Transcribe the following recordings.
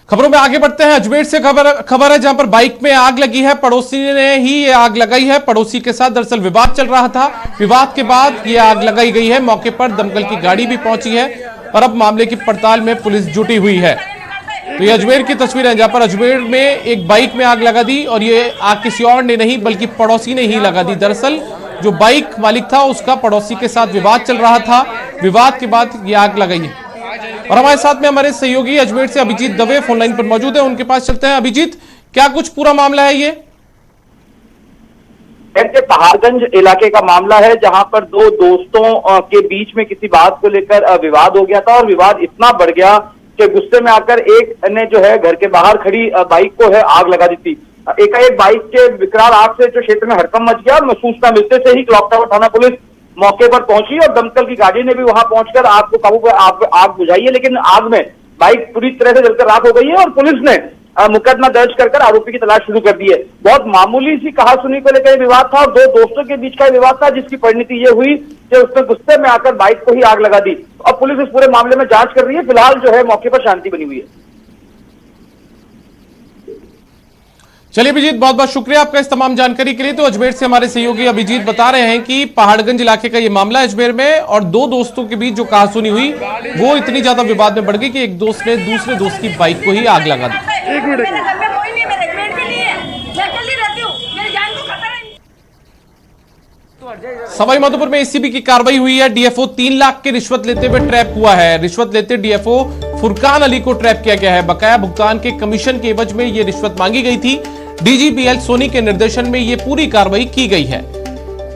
खबरों में आगे बढ़ते हैं। अजमेर से खबर है, जहां पर बाइक में आग लगी है। पड़ोसी ने ही ये आग लगाई है। पड़ोसी के साथ दरअसल विवाद चल रहा था। विवाद के बाद ये आग लगाई गई है। मौके पर दमकल की गाड़ी भी पहुंची है और अब मामले की पड़ताल में पुलिस जुटी हुई है। तो ये अजमेर की तस्वीर है, जहां पर अजमेर में एक बाइक में आग लगा दी और ये आग किसी और ने नहीं बल्कि पड़ोसी ने ही लगा दी। दरअसल जो बाइक मालिक था उसका पड़ोसी के साथ विवाद चल रहा था। विवाद के बाद ये आग लगाई है। और हमारे साथ में हमारे सहयोगी अजमेर से अभिजीत दवे फोन लाइन पर मौजूद है, उनके पास चलते हैं। अभिजीत, क्या कुछ पूरा मामला है ये? पहाड़गंज इलाके का मामला है, जहां पर दो दोस्तों के बीच में किसी बात को लेकर विवाद हो गया था और विवाद इतना बढ़ गया कि गुस्से में आकर एक ने जो है घर के बाहर खड़ी बाइक को है आग लगा दी थी। एकाएक बाइक के विकराल आग से जो क्षेत्र में हड़कंप मच गया। सूचना मिलते से ही क्लॉक टावर थाना पुलिस मौके पर पहुंची और दमकल की गाड़ी ने भी वहां पहुंचकर आग को काबू पर आग बुझाई है, लेकिन आग में बाइक पूरी तरह से जलकर राख हो गई है और पुलिस ने मुकदमा दर्ज कर आरोपी की तलाश शुरू कर दी है। बहुत मामूली सी कहासुनी को लेकर विवाद था और दो दोस्तों के बीच का विवाद था, जिसकी परिणति ये हुई कि उसने गुस्से में आकर बाइक को ही आग लगा दी। अब पुलिस इस पूरे मामले में जांच कर रही है। फिलहाल जो है मौके पर शांति बनी हुई है। चलिए अभिजीत, बहुत बहुत शुक्रिया आपका इस तमाम जानकारी के लिए। तो अजमेर से हमारे सहयोगी अभिजीत बता रहे हैं कि पहाड़गंज इलाके का ये मामला है अजमेर में, और दो दोस्तों के बीच जो कहासुनी हुई वो इतनी ज्यादा विवाद में बढ़ गई कि एक दोस्त ने दूसरे दोस्त की बाइक को ही आग लगा दी। सवाई माधोपुर में एसीबी की कार्रवाई हुई है। डीएफओ 3 लाख की रिश्वत लेते हुए ट्रैप हुआ है। रिश्वत लेते डीएफओ फुरकान अली को ट्रैप किया गया है। बकाया भुगतान के कमीशन के एवज में यह रिश्वत मांगी गई थी। डीजी बीएल सोनी के निर्देशन में यह पूरी कार्रवाई की गई है।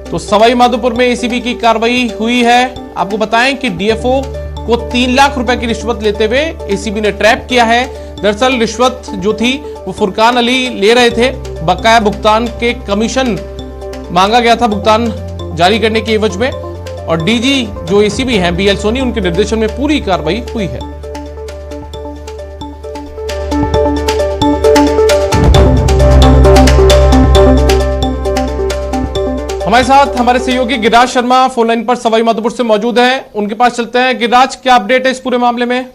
तो सवाई माधोपुर में एसीबी की कार्रवाई हुई है। आपको बताएं कि डीएफओ को 3 लाख रुपए की रिश्वत लेते हुए एसीबी ने ट्रैप किया है। दरअसल रिश्वत जो थी वो फुरकान अली ले रहे थे। बकाया भुगतान के कमीशन मांगा गया था भुगतान जारी करने के एवज में, और डीजी जो एसीबी हैं बीएल सोनी, उनके निर्देशन में पूरी कार्रवाई हुई है। हमारे साथ हमारे सहयोगी गिरिराज शर्मा फोन लाइन पर सवाई माधोपुर से मौजूद हैं, उनके पास चलते हैं। गिरिराज, क्या अपडेट है इस पूरे मामले में?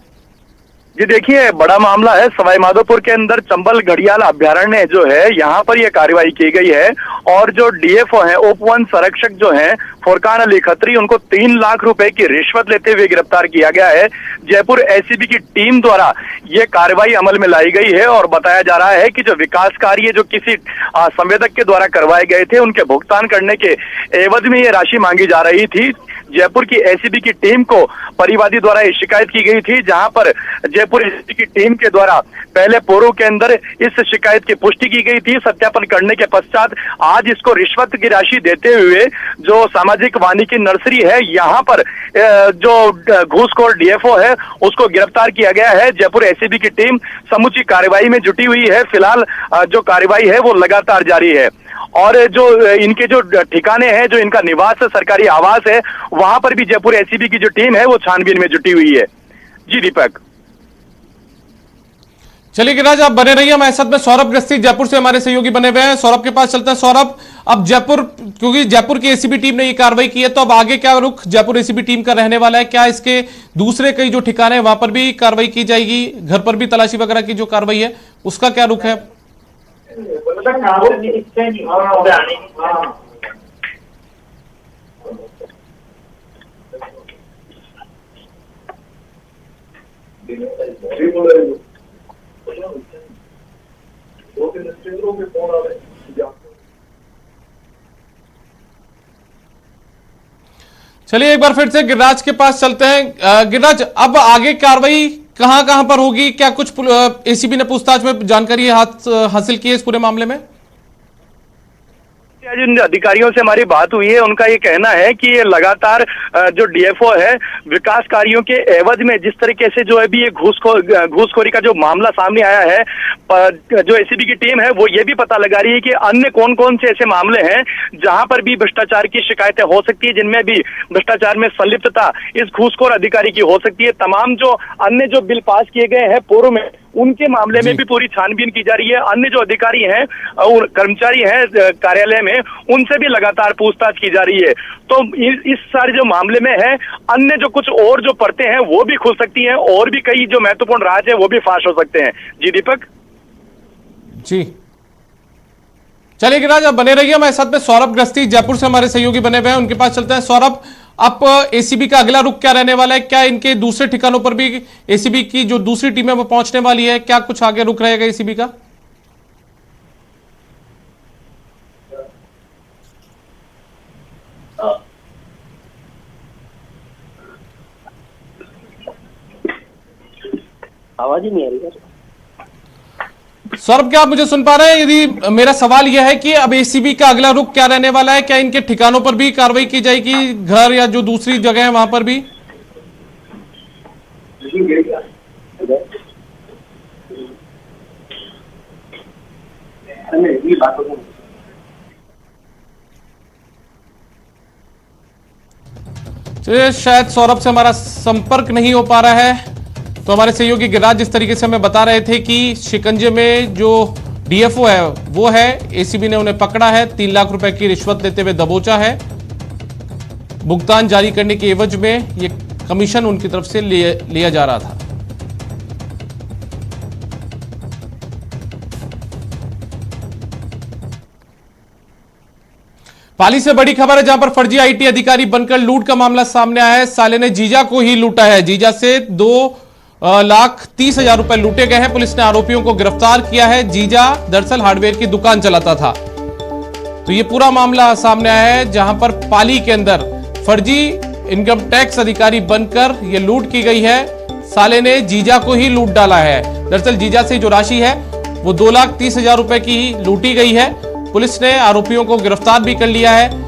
जी देखिए, बड़ा मामला है। सवाई माधोपुर के अंदर चंबल घड़ियाल अभ्यारण्य जो है, यहाँ पर यह कार्रवाई की गई है और जो डीएफओ है उप वन संरक्षक जो है फुरकान अली खत्री, उनको 3 लाख रुपए की रिश्वत लेते हुए गिरफ्तार किया गया है। जयपुर एसीबी की टीम द्वारा ये कार्रवाई अमल में लाई गई है और बताया जा रहा है कि जो विकास कार्य जो किसी संवेदक के द्वारा करवाए गए थे, उनके भुगतान करने के एवज में ये राशि मांगी जा रही थी। जयपुर की एसीबी की टीम को परिवादी द्वारा शिकायत की गई थी, जहां पर जयपुर एसीबी की टीम के द्वारा पहले पूर्व के अंदर इस शिकायत की पुष्टि की गई थी। सत्यापन करने के पश्चात आज इसको रिश्वत की राशि देते हुए जो सामाजिक वानिकी नर्सरी है, यहाँ पर जो घूसखोर डीएफओ है उसको गिरफ्तार किया गया है। जयपुर एसीबी की टीम समूची कार्रवाई में जुटी हुई है। फिलहाल जो कार्रवाई है वो लगातार जारी है और जो इनके जो ठिकाने हैं, जो इनका निवास सरकारी आवास है, वहां पर भी जयपुर एसीबी की जो टीम है वो छानबीन में जुटी हुई है। जी दीपक। चलिए गिरिराज, आप बने रहिए। हमारे साथ में सौरभ गृहस्थी जयपुर से हमारे सहयोगी बने हुए हैं। सौरभ के पास चलते हैं। सौरभ, अब जयपुर, क्योंकि जयपुर की एसीबी टीम ने ये कार्रवाई की है, तो अब आगे क्या रुख जयपुर एसीबी टीम का रहने वाला है? क्या इसके दूसरे कई जो ठिकाने हैं वहां पर भी कार्रवाई की जाएगी? घर पर भी तलाशी वगैरह की जो कार्रवाई है उसका क्या रुख है? चलिए एक बार फिर से गिरिराज के पास चलते हैं। गिरिराज, अब आगे कार्रवाई कहां पर होगी? क्या कुछ एसीबी ने पूछताछ में जानकारी हासिल की है इस पूरे मामले में? जिन अधिकारियों से हमारी बात हुई है उनका ये कहना है कि ये लगातार जो डीएफओ है विकास कार्यों के एवज में जिस तरीके से जो है भी ये घूसखोरी का जो मामला सामने आया है, जो एसीबी की टीम है वो ये भी पता लगा रही है कि अन्य कौन कौन से ऐसे मामले हैं जहां पर भी भ्रष्टाचार की शिकायतें हो सकती है, जिनमें भी भ्रष्टाचार में संलिप्तता इस घूसखोर अधिकारी की हो सकती है। तमाम जो अन्य जो बिल पास किए गए हैं पूर्व में, उनके मामले में भी पूरी छानबीन की जा रही है। अन्य जो अधिकारी हैं और कर्मचारी हैं कार्यालय में, उनसे भी लगातार पूछताछ की जा रही है। तो इस सारे जो मामले में है, अन्य जो कुछ और जो परतें हैं वो भी खुल सकती हैं, और भी कई जो महत्वपूर्ण राज है वो भी फाश हो सकते हैं। जी दीपक जी, चलिए गिरिराज आप बने रहिए हमारे साथ में। सौरभ गृहस्थी जयपुर से हमारे सहयोगी बने हुए हैं, उनके पास चलते हैं। सौरभ, अब एसीबी का अगला रुख क्या रहने वाला है? क्या इनके दूसरे ठिकानों पर भी एसीबी की जो दूसरी टीम है वो पहुंचने वाली है? क्या कुछ आगे रुख रहेगा एसीबी का? आवाज ही नहीं आ रही। सौरभ, क्या आप मुझे सुन पा रहे हैं? यदि मेरा सवाल यह है कि अब एसीबी का अगला रुख क्या रहने वाला है? क्या इनके ठिकानों पर भी कार्रवाई की जाएगी, घर या जो दूसरी जगह है वहां पर भी? चलिए, शायद सौरभ से हमारा संपर्क नहीं हो पा रहा है। तो हमारे सहयोगी गिरिराज जिस तरीके से हमें बता रहे थे कि शिकंजे में जो डीएफओ है वो है, एसीबी ने उन्हें पकड़ा है, 3 लाख रुपए की रिश्वत लेते हुए दबोचा है। भुगतान जारी करने के एवज में ये कमीशन उनकी तरफ से लिया जा रहा था। पाली से बड़ी खबर है, जहां पर फर्जी आईटी अधिकारी बनकर लूट का मामला सामने आया है। साले ने जीजा को ही लूटा है। जीजा से 2,30,000 रुपए लूटे गए हैं। पुलिस ने आरोपियों को गिरफ्तार किया है। जीजा दरअसल हार्डवेयर की दुकान चलाता था। तो ये पूरा मामला सामने आया है, जहां पर पाली के अंदर फर्जी इनकम टैक्स अधिकारी बनकर यह लूट की गई है। साले ने जीजा को ही लूट डाला है। दरअसल जीजा से जो राशि है वो 2,30,000 रुपए की ही लूटी गई है। पुलिस ने आरोपियों को गिरफ्तार भी कर लिया है।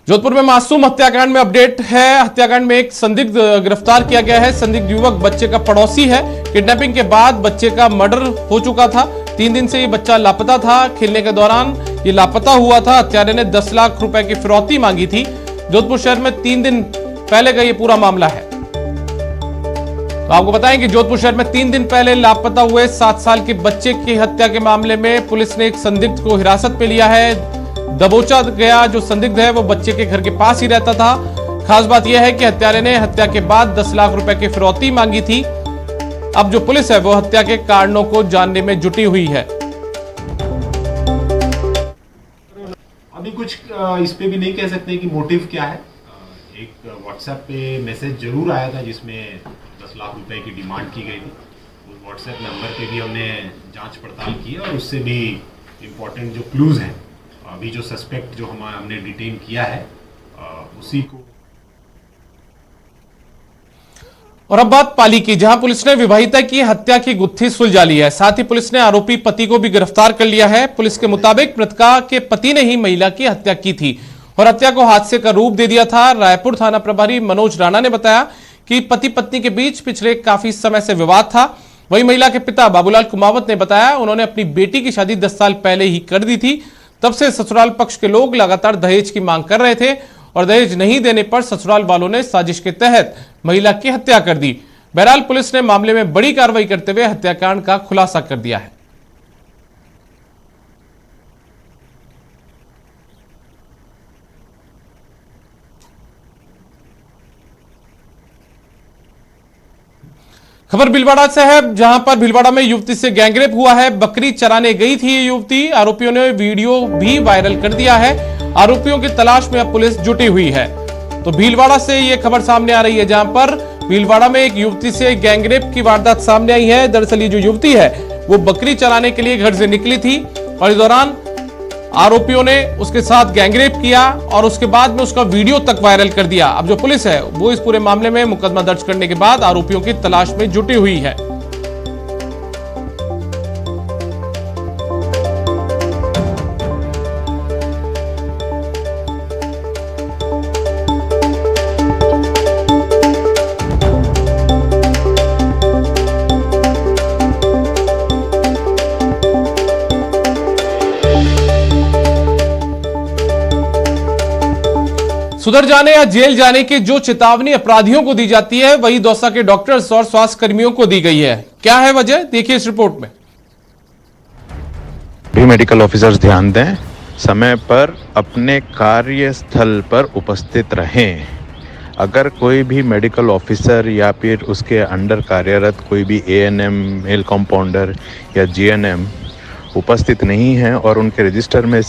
जोधपुर में मासूम हत्याकांड में अपडेट है। हत्याकांड में एक संदिग्ध गिरफ्तार किया गया है। संदिग्ध युवक बच्चे का पड़ोसी है। किडनैपिंग के बाद बच्चे का मर्डर हो चुका था। 3 दिन से ये बच्चा लापता था। खेलने के दौरान ये लापता हुआ था। हत्यारे ने 10 लाख रुपए की फिरौती मांगी थी। जोधपुर शहर में 3 दिन पहले का ये पूरा मामला है। तो आपको बताएं कि जोधपुर शहर में 3 दिन पहले लापता हुए 7 साल के बच्चे की हत्या के मामले में पुलिस ने एक संदिग्ध को हिरासत में लिया है। दबोचा गया जो संदिग्ध है वो बच्चे के घर के पास ही रहता था। खास बात यह है कि हत्यारे ने हत्या के बाद 10 लाख रुपए की फिरौती मांगी थी। अब जो पुलिस है वो हत्या के कारणों को जानने में जुटी हुई है। अभी कुछ इस पे भी नहीं कह सकते कि मोटिव क्या है। एक व्हाट्सएप पे मैसेज जरूर आया था जिसमें 10 लाख रुपए की डिमांड की गई थी। उस व्हाट्सएप नंबर पे भी हमने जांच पड़ताल की और उससे भी इम्पोर्टेंट जो क्लूज हैं, अभी जो सस्पेक्ट जो हमने डिटेन किया है उसी को। और अब बात पाली की, जहां पुलिस ने विवाहिता की हत्या की गुत्थी सुलझा ली है। साथ ही पुलिस ने आरोपी पति को भी गिरफ्तार कर लिया है। पुलिस के मुताबिक मृतका के पति ने ही महिला की हत्या की थी और हत्या को हादसे का रूप दे दिया था। रायपुर थाना प्रभारी मनोज राणा ने बताया कि पति पत्नी के बीच पिछले काफी समय से विवाद था। वही महिला के पिता बाबूलाल कुमावत ने बताया उन्होंने अपनी बेटी की शादी 10 साल पहले ही कर दी थी। तब से ससुराल पक्ष के लोग लगातार दहेज की मांग कर रहे थे और दहेज नहीं देने पर ससुराल वालों ने साजिश के तहत महिला की हत्या कर दी। बहरहाल पुलिस ने मामले में बड़ी कार्रवाई करते हुए हत्याकांड का खुलासा कर दिया है। खबर भीलवाड़ा से है, जहां पर भीलवाड़ा में युवती से गैंगरेप हुआ है। बकरी चराने गई थी ये युवती। आरोपियों ने वीडियो भी वायरल कर दिया है। आरोपियों की तलाश में अब पुलिस जुटी हुई है। तो भीलवाड़ा से ये खबर सामने आ रही है, जहां पर भीलवाड़ा में एक युवती से गैंगरेप की वारदात सामने आई है। दरअसल ये जो युवती है वो बकरी चराने के लिए घर से निकली थी और इस दौरान आरोपियों ने उसके साथ गैंगरेप किया और उसके बाद में उसका वीडियो तक वायरल कर दिया। अब जो पुलिस है वो इस पूरे मामले में मुकदमा दर्ज करने के बाद आरोपियों की तलाश में जुटी हुई है। सुधर जाने या जेल जाने की जो चेतावनी अपराधियों को दी जाती है वही दौसा के डॉक्टर्स और स्वास्थ्य कर्मियों को दी गई है। क्या है वजह, देखिए इस रिपोर्ट में। भी मेडिकल ऑफिसर्स ध्यान दें, समय पर अपने कार्यस्थल पर उपस्थित रहें। अगर कोई भी मेडिकल ऑफिसर या फिर उसके अंडर कार्यरत कोई भी एएनएम, मेल कंपाउंडर या जीएनएम उपस्थित नहीं है और उनके रजिस्टर में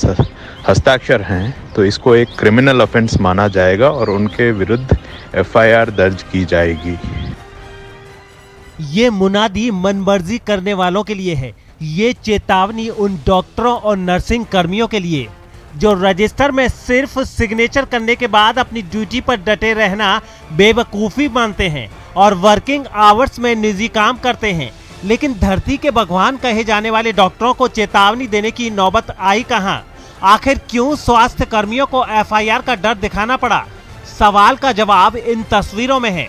हस्ताक्षर हैं तो इसको एक क्रिमिनल ऑफेंस माना जाएगा और उनके विरुद्ध एफआईआर दर्ज की जाएगी। ये मुनादी मनमर्जी करने वालों के लिए है। ये चेतावनी उन डॉक्टरों और नर्सिंग कर्मियों के लिए जो रजिस्टर में सिर्फ सिग्नेचर करने के बाद अपनी ड्यूटी पर डटे रहना बेवकूफ़ी मानते हैं और वर्किंग आवर्स में निजी काम करते हैं। लेकिन धरती के भगवान कहे जाने वाले डॉक्टरों को चेतावनी देने की नौबत आई कहां? आखिर क्यों स्वास्थ्य कर्मियों को एफआईआर का डर दिखाना पड़ा? सवाल का जवाब इन तस्वीरों में है।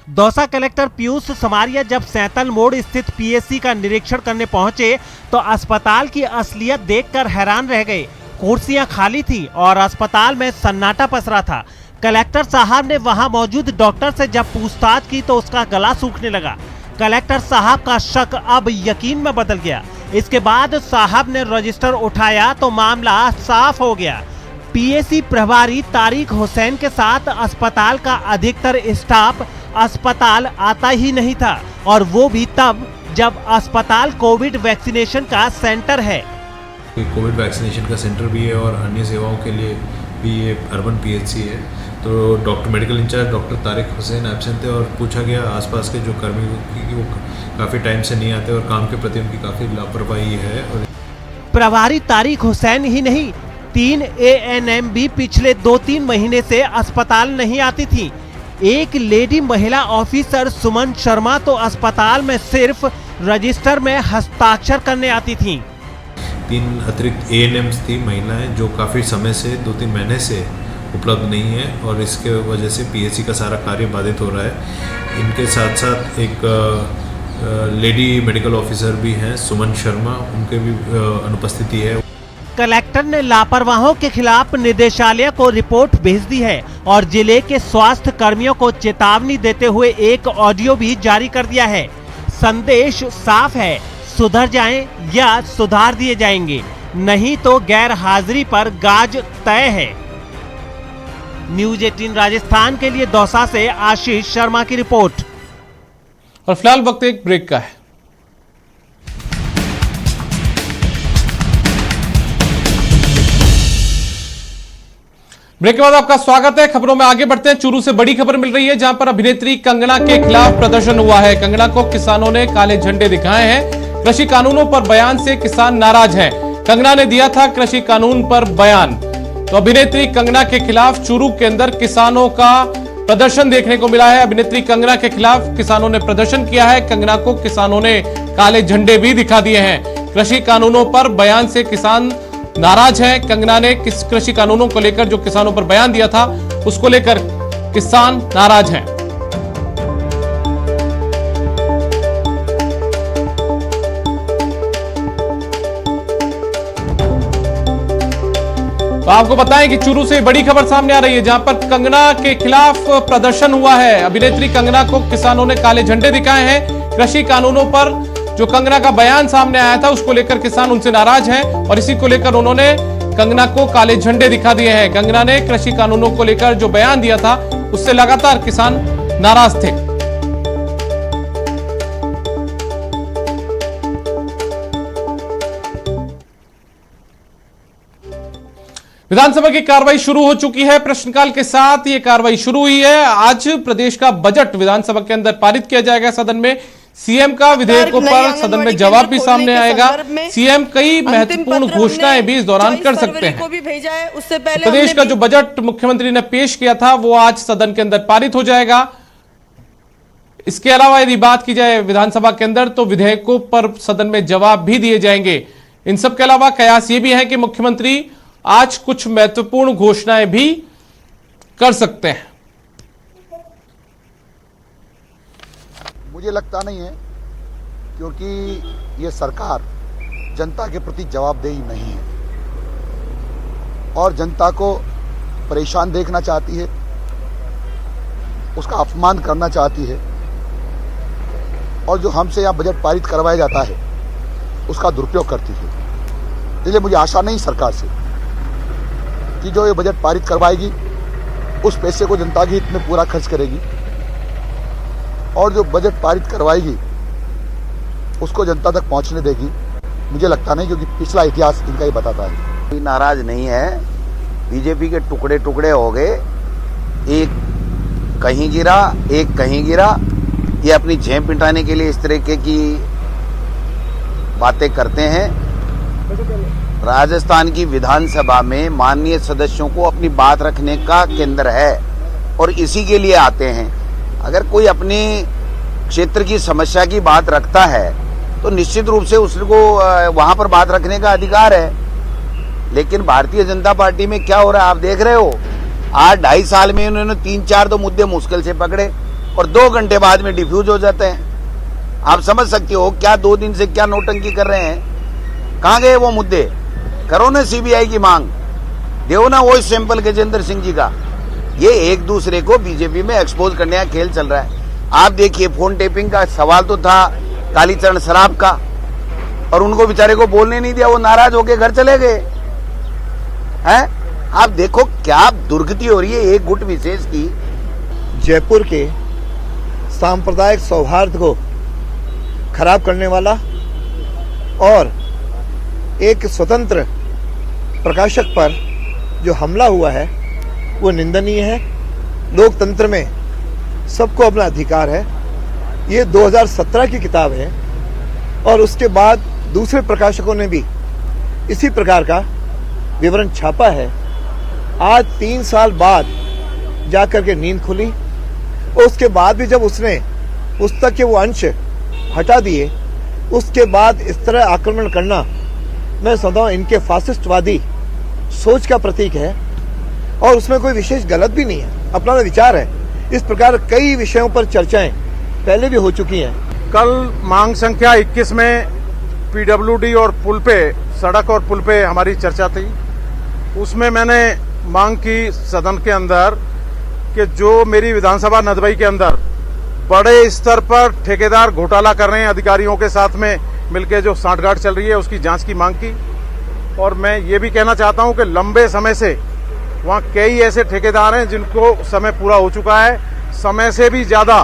दौसा कलेक्टर पीयूष समारिया जब सैतल मोड़ स्थित पीएससी का निरीक्षण करने पहुंचे तो अस्पताल की असलियत देखकर हैरान रह गए। कुर्सियां खाली थी और अस्पताल में सन्नाटा पसरा था। कलेक्टर साहब ने वहां मौजूद डॉक्टर से जब पूछताछ की तो उसका गला सूखने लगा। कलेक्टर साहब का शक अब यकीन में बदल गया। इसके बाद साहब ने रजिस्टर उठाया तो मामला साफ हो गया। पीएससी प्रभारी तारिक हुसैन के साथ अस्पताल का अधिकतर स्टाफ अस्पताल आता ही नहीं था और वो भी तब जब अस्पताल कोविड वैक्सीनेशन का सेंटर है। कोविड वैक्सीनेशन का सेंटर भी है और अन्य सेवाओं के लिए भी ये अर्बन पीएचसी है। तो doctor medical in charge doctor Tariq Hussain absent थे और पूछा गया आसपास के जो कर्मी की वो काफ़ी टाइम से नहीं आते और काम के प्रति उनकी काफ़ी लापरवाही है। और प्रभारी तारिक हुसैन ही नहीं, 3 एएनएम भी पिछले 2-3 महीने से अस्पताल नहीं आती थी। एक लेडी महिला ऑफिसर सुमन शर्मा तो अस्पताल में सिर्फ रजिस्टर में हस्ताक्षर करने आती थी। 3 अतिरिक्त एएनएम्स थी महिलाएं जो काफ़ी समय से 2-3 महीने से उपलब्ध नहीं है और इसके वजह से पीएचसी का सारा कार्य बाधित हो रहा है। इनके साथ साथ एक लेडी मेडिकल ऑफिसर भी हैं सुमन शर्मा, उनके भी अनुपस्थिति है। कलेक्टर ने लापरवाहों के खिलाफ निदेशालय को रिपोर्ट भेज दी है और जिले के स्वास्थ्य कर्मियों को चेतावनी देते हुए एक ऑडियो भी जारी कर दिया है। संदेश साफ है, सुधर जाएं या सुधार दिए जाएंगे, नहीं तो गैर हाजिरी पर गाज तय है। न्यूज 18 राजस्थान के लिए दौसा से आशीष शर्मा की रिपोर्ट। और फिलहाल वक्त एक ब्रेक का है। ब्रेक के बाद आपका स्वागत है। खबरों में आगे बढ़ते हैं। चूरू से बड़ी खबर मिल रही है जहां पर अभिनेत्री कंगना के खिलाफ प्रदर्शन हुआ है। कंगना को किसानों ने काले झंडे दिखाए हैं। कृषि कानूनों पर बयान से किसान नाराज हैं। कंगना ने दिया था कृषि कानून पर बयान। तो अभिनेत्री कंगना के खिलाफ चूरू के अंदर किसानों का प्रदर्शन देखने को मिला है। अभिनेत्री कंगना के खिलाफ किसानों ने प्रदर्शन किया है। कंगना को किसानों ने काले झंडे भी दिखा दिए हैं। कृषि कानूनों पर बयान से किसान नाराज हैं। कंगना ने किस कृषि कानूनों को लेकर जो किसानों पर बयान दिया था उसको लेकर किसान नाराज हैं। तो आपको बताएं कि चूरू से बड़ी खबर सामने आ रही है जहां पर कंगना के खिलाफ प्रदर्शन हुआ है। अभिनेत्री कंगना को किसानों ने काले झंडे दिखाए हैं। कृषि कानूनों पर जो कंगना का बयान सामने आया था उसको लेकर किसान उनसे नाराज हैं और इसी को लेकर उन्होंने कंगना को काले झंडे दिखा दिए हैं। कंगना ने कृषि कानूनों को लेकर जो बयान दिया था उससे लगातार किसान नाराज थे। विधानसभा की कार्रवाई शुरू हो चुकी है। प्रश्नकाल के साथ ये कार्रवाई शुरू हुई है। आज प्रदेश का बजट विधानसभा के अंदर पारित किया जाएगा। सदन में सीएम का विधेयकों पर सदन में जवाब भी सामने आएगा। सीएम कई महत्वपूर्ण घोषणाएं भी इस दौरान कर सकते हैं। प्रदेश का जो बजट मुख्यमंत्री ने पेश किया था वो आज सदन के अंदर पारित हो जाएगा। इसके अलावा यदि बात की जाए विधानसभा के अंदर तो विधेयकों पर सदन में जवाब भी दिए जाएंगे। इन सब के अलावा कयास ये भी है कि मुख्यमंत्री आज कुछ महत्वपूर्ण घोषणाएं भी कर सकते हैं। मुझे लगता नहीं है, क्योंकि ये सरकार जनता के प्रति जवाबदेही नहीं है और जनता को परेशान देखना चाहती है, उसका अपमान करना चाहती है और जो हमसे यहाँ बजट पारित करवाया जाता है उसका दुरुपयोग करती है। इसलिए मुझे आशा नहीं सरकार से कि जो ये बजट पारित करवाएगी उस पैसे को जनता के हित में पूरा खर्च करेगी और जो बजट पारित करवाएगी उसको जनता तक पहुंचने देगी। मुझे लगता नहीं, क्योंकि पिछला इतिहास इनका ही बताता है। कोई नाराज नहीं है, बीजेपी के टुकड़े टुकड़े हो गए, एक कहीं गिरा एक कहीं गिरा। ये अपनी जेब पिटाने के लिए इस तरीके की बातें करते हैं। राजस्थान की विधानसभा में माननीय सदस्यों को अपनी बात रखने का केंद्र है और इसी के लिए आते हैं। अगर कोई अपने क्षेत्र की समस्या की बात रखता है तो निश्चित रूप से उसको वहां पर बात रखने का अधिकार है। लेकिन भारतीय जनता पार्टी में क्या हो रहा है आप देख रहे हो। आज 2.5 साल में उन्होंने 3-4 तो मुद्दे मुश्किल से पकड़े और 2 घंटे बाद में डिफ्यूज हो जाते हैं। आप समझ सकते हो क्या 2 दिन से क्या नौटंकी कर रहे हैं। कहां गए वो मुद्दे? करो ना सीबीआई की मांग, दो ना वॉइस सैंपल गजेंद्र सिंह जी का। ये एक दूसरे को बीजेपी में एक्सपोज करने का खेल चल रहा है। आप देखिए फोन टेपिंग का सवाल तो था कालीचरण शराब का और उनको बेचारे को बोलने नहीं दिया, वो नाराज होके घर चले गए हैं। आप देखो क्या दुर्गति हो रही है एक गुट विशेष की। जयपुर के सांप्रदायिक सौहार्द को खराब करने वाला और एक स्वतंत्र प्रकाशक पर जो हमला हुआ है वो निंदनीय है। लोकतंत्र में सबको अपना अधिकार है। ये 2017 की किताब है और उसके बाद दूसरे प्रकाशकों ने भी इसी प्रकार का विवरण छापा है। आज 3 साल बाद जाकर के नींद खुली और उसके बाद भी जब उसने पुस्तक के वो अंश हटा दिए उसके बाद इस तरह आक्रमण करना मैं समझता हूँ इनके फासिस्टवादी सोच का प्रतीक है और उसमें कोई विशेष गलत भी नहीं है, अपना विचार है। इस प्रकार कई विषयों पर चर्चाएं पहले भी हो चुकी हैं। कल मांग संख्या 21 में पीडब्ल्यूडी और पुल पे, सड़क और पुल पे हमारी चर्चा थी। उसमें मैंने मांग की सदन के अंदर कि जो मेरी विधानसभा नदबई के अंदर बड़े स्तर पर ठेकेदार घोटाला कर रहे हैं, अधिकारियों के साथ में मिलकर जो सांठगांठ चल रही है उसकी जांच की मांग की। और मैं ये भी कहना चाहता हूं कि लंबे समय से वहां कई ऐसे ठेकेदार हैं जिनको समय पूरा हो चुका है, समय से भी ज्यादा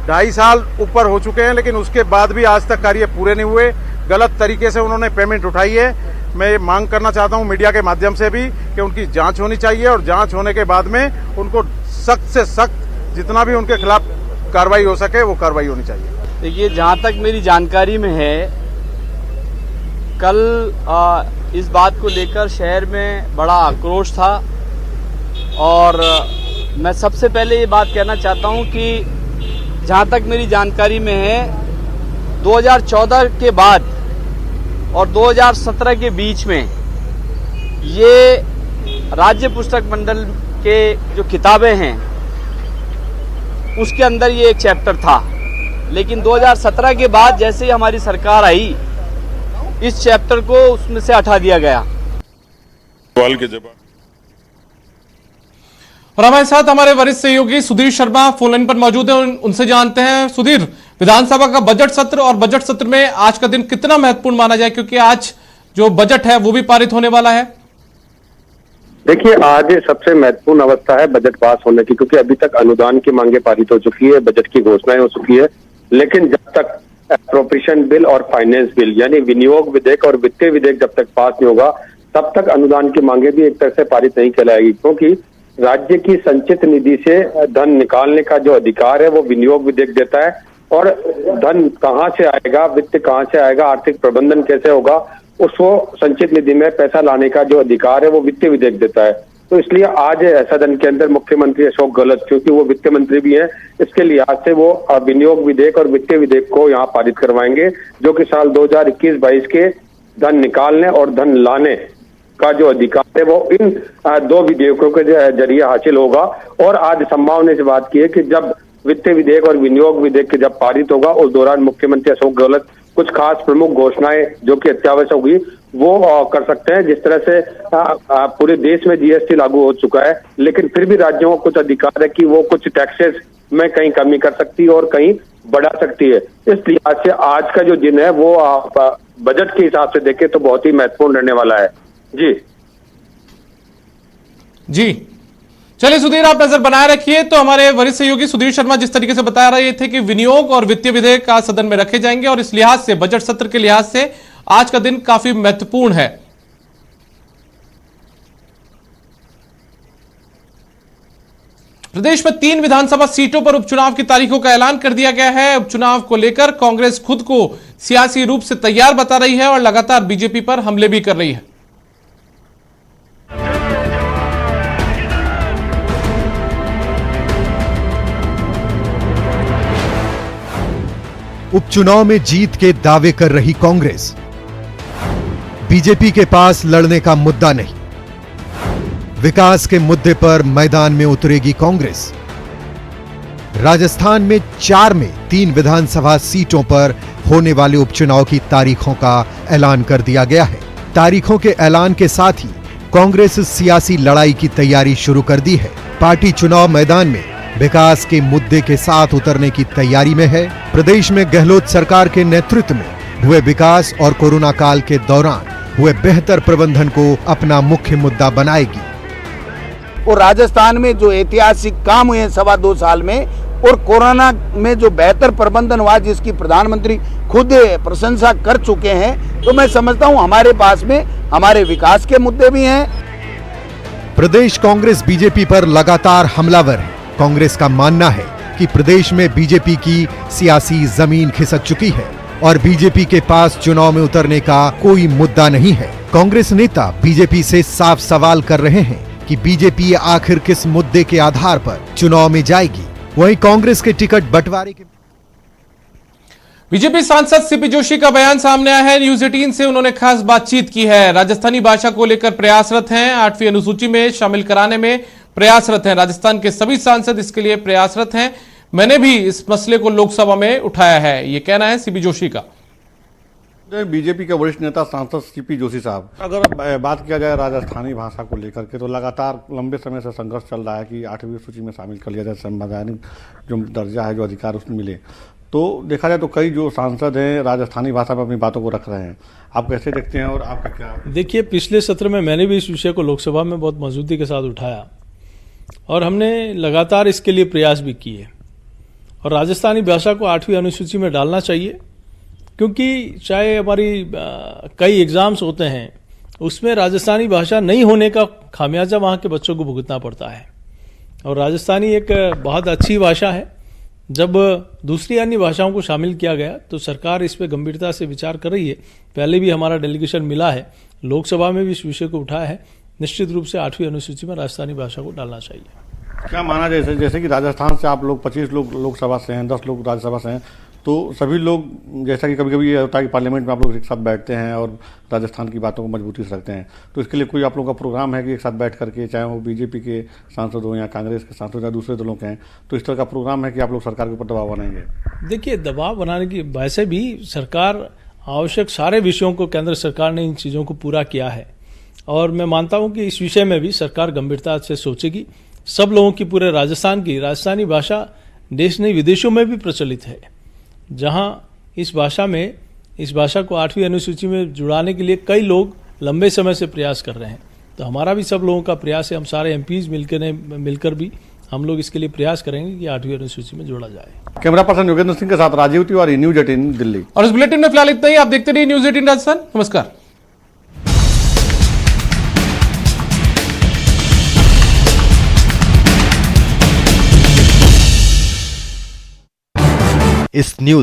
2.5 साल ऊपर हो चुके हैं, लेकिन उसके बाद भी आज तक कार्य पूरे नहीं हुए। गलत तरीके से उन्होंने पेमेंट उठाई है। मैं मांग करना चाहता हूं मीडिया के माध्यम से भी कि उनकी जांच होनी चाहिए और जांच होने के बाद में उनको सख्त से सख्त जितना भी उनके खिलाफ कार्रवाई हो सके वो कार्रवाई होनी चाहिए। देखिए, जहां तक मेरी जानकारी में है, कल इस बात को लेकर शहर में बड़ा आक्रोश था और मैं सबसे पहले ये बात कहना चाहता हूं कि जहां तक मेरी जानकारी में है 2014 के बाद और 2017 के बीच में ये राज्य पुस्तक मंडल के जो किताबें हैं उसके अंदर ये एक चैप्टर था, लेकिन 2017 के बाद जैसे ही हमारी सरकार आई इस चैप्टर को उसमें से हटा दिया गया। सवाल के जवाब और हमारे साथ हमारे वरिष्ठ सहयोगी सुधीर शर्मा फोन लाइन पर मौजूद हैं, उनसे जानते हैं। सुधीर, विधानसभा का बजट सत्र और बजट सत्र में आज का दिन कितना महत्वपूर्ण माना जाए, क्योंकि आज जो बजट है वो भी पारित होने वाला है? देखिए, आज सबसे महत्वपूर्ण अवस्था है बजट पास होने की, क्योंकि अभी तक अनुदान की मांगे पारित हो चुकी है, बजट की घोषणाएं हो चुकी है, लेकिन जब तक एप्रोप्रिएशन बिल और फाइनेंस बिल यानी विनियोग विधेयक और वित्तीय विधेयक जब तक पास नहीं होगा तब तक अनुदान की मांगे भी एक तरह से पारित नहीं कहलाएगी, क्योंकि राज्य की संचित निधि से धन निकालने का जो अधिकार है वो विनियोग विधेयक देता है और धन कहाँ से आएगा, वित्त कहाँ से आएगा, आर्थिक प्रबंधन कैसे होगा, उसको संचित निधि में पैसा लाने का जो अधिकार है वो वित्तीय विधेयक देता है। तो इसलिए आज सदन के अंदर मुख्यमंत्री अशोक गहलोत, क्योंकि वो वित्त मंत्री भी हैं, इसके लिहाज से वो विनियोग विधेयक और वित्तीय विधेयक को यहाँ पारित करवाएंगे, जो कि साल 2021-22 के धन निकालने और धन लाने का जो अधिकार है वो इन 2 विधेयकों के जरिए हासिल होगा। और आज संभावना से बात की है कि जब वित्तीय विधेयक और विनियोग विधेयक जब पारित होगा उस दौरान मुख्यमंत्री अशोक गहलोत कुछ खास प्रमुख घोषणाएं जो कि अत्यावश्यक होगी वो कर सकते हैं। जिस तरह से पूरे देश में जीएसटी लागू हो चुका है, लेकिन फिर भी राज्यों को कुछ अधिकार है कि वो कुछ टैक्सेस में कहीं कमी कर सकती है और कहीं बढ़ा सकती है। इस लिहाज से आज का जो दिन है वो बजट के हिसाब से देखें तो बहुत ही महत्वपूर्ण रहने वाला है। जी चलिए सुधीर, आप नजर बनाए रखिए। तो हमारे वरिष्ठ सहयोगी सुधीर शर्मा जिस तरीके से बता रहे थे कि विनियोग और वित्तीय विधेयक का सदन में रखे जाएंगे और इस लिहाज से, बजट सत्र के लिहाज से आज का दिन काफी महत्वपूर्ण है। प्रदेश में 3 विधानसभा सीटों पर उपचुनाव की तारीखों का ऐलान कर दिया गया है। उपचुनाव को लेकर कांग्रेस खुद को सियासी रूप से तैयार बता रही है और लगातार बीजेपी पर हमले भी कर रही है। उपचुनाव में जीत के दावे कर रही कांग्रेस, बीजेपी के पास लड़ने का मुद्दा नहीं। विकास के मुद्दे पर मैदान में उतरेगी कांग्रेस। राजस्थान में 4 में 3 विधानसभा सीटों पर होने वाले उपचुनाव की तारीखों का ऐलान कर दिया गया है। तारीखों के ऐलान के साथ ही कांग्रेस सियासी लड़ाई की तैयारी शुरू कर दी है। पार्टी चुनाव मैदान में विकास के मुद्दे के साथ उतरने की तैयारी में है। प्रदेश में गहलोत सरकार के नेतृत्व में हुए विकास और कोरोना काल के दौरान हुए बेहतर प्रबंधन को अपना मुख्य मुद्दा बनाएगी। और राजस्थान में जो ऐतिहासिक काम हुए 2.25 साल में और कोरोना में जो बेहतर प्रबंधन हुआ जिसकी प्रधानमंत्री खुद प्रशंसा कर चुके हैं, तो मैं समझता हूं हमारे पास में हमारे विकास के मुद्दे भी हैं। प्रदेश कांग्रेस बीजेपी पर लगातार हमलावर है। कांग्रेस का मानना है कि प्रदेश में बीजेपी की सियासी जमीन खिसक चुकी है और बीजेपी के पास चुनाव में उतरने का कोई मुद्दा नहीं है। कांग्रेस नेता बीजेपी से साफ सवाल कर रहे हैं कि बीजेपी आखिर किस मुद्दे के आधार पर चुनाव में जाएगी। वहीं कांग्रेस के टिकट बंटवारे के बीजेपी सांसद सीपी जोशी का बयान सामने आया है। न्यूज 18 से उन्होंने खास बातचीत की है। राजस्थानी भाषा को लेकर प्रयासरत हैं, 8वीं अनुसूची में शामिल कराने में प्रयासरत हैं। राजस्थान के सभी सांसद इसके लिए प्रयासरत हैं। मैंने भी इस मसले को लोकसभा में उठाया है, ये कहना है सीपी जोशी का। बीजेपी के वरिष्ठ नेता सांसद सीपी जोशी साहब, अगर बात किया जाए राजस्थानी भाषा को लेकर के, तो लगातार लंबे समय से संघर्ष चल रहा है कि 8वीं सूची में शामिल कर लिया जाए, संवैधानिक जो दर्जा है, जो अधिकार उसमें मिले। तो देखा जाए तो कई जो सांसद हैं राजस्थानी भाषा में अपनी बातों को रख रहे हैं। आप कैसे देखते हैं और आपका क्या? देखिए, पिछले सत्र में मैंने भी इस विषय को लोकसभा में बहुत मजबूती के साथ उठाया और हमने लगातार इसके लिए प्रयास भी किए और राजस्थानी भाषा को 8वीं अनुसूची में डालना चाहिए, क्योंकि चाहे हमारी कई एग्जाम्स होते हैं उसमें राजस्थानी भाषा नहीं होने का खामियाजा वहाँ के बच्चों को भुगतना पड़ता है। और राजस्थानी एक बहुत अच्छी भाषा है। जब दूसरी अन्य भाषाओं को शामिल किया गया तो सरकार इस पर गंभीरता से विचार कर रही है। पहले भी हमारा डेलीगेशन मिला है, लोकसभा में भी इस विषय को उठाया है। निश्चित रूप से 8वीं अनुसूची में राजस्थानी भाषा को डालना चाहिए। क्या माना जैसे कि राजस्थान से आप लोग 25 लोग लोकसभा से हैं, 10 लोग राज्यसभा से हैं, तो सभी लोग, जैसा कि कभी कभी ये होता है कि पार्लियामेंट में आप लोग एक साथ बैठते हैं और राजस्थान की बातों को मजबूती से रखते हैं, तो इसके लिए कोई आप लोगों का प्रोग्राम है कि एक साथ बैठ करके, चाहे वो बीजेपी के सांसद हो या कांग्रेस के सांसद या दूसरे दलों के हैं, तो इस तरह का प्रोग्राम है कि आप लोग सरकार के ऊपर दबाव बनाएंगे? देखिए, दबाव बनाने की वैसे भी सरकार आवश्यक सारे विषयों को, केंद्र सरकार ने इन चीज़ों को पूरा किया है और मैं मानता हूं कि इस विषय में भी सरकार गंभीरता से सोचेगी। सब लोगों की, पूरे राजस्थान की राजस्थानी भाषा देश नहीं विदेशों में भी प्रचलित है, जहां इस भाषा को 8वीं अनुसूची में जुड़ाने के लिए कई लोग लंबे समय से प्रयास कर रहे हैं। तो हमारा भी सब लोगों का प्रयास है, हम सारे एमपीज मिलकर भी हम लोग इसके लिए प्रयास करेंगे कि 8वीं अनुसूची में जोड़ा जाए। कैमरा पर्सन योगेंद्र सिंह के साथ राजीव तिवारी, न्यूज 18 दिल्ली। और इस बुलेटिन में फिलहाल इतना ही। आप देखते रहिए न्यूज 18 राजस्थान। नमस्कार। इस न्यूज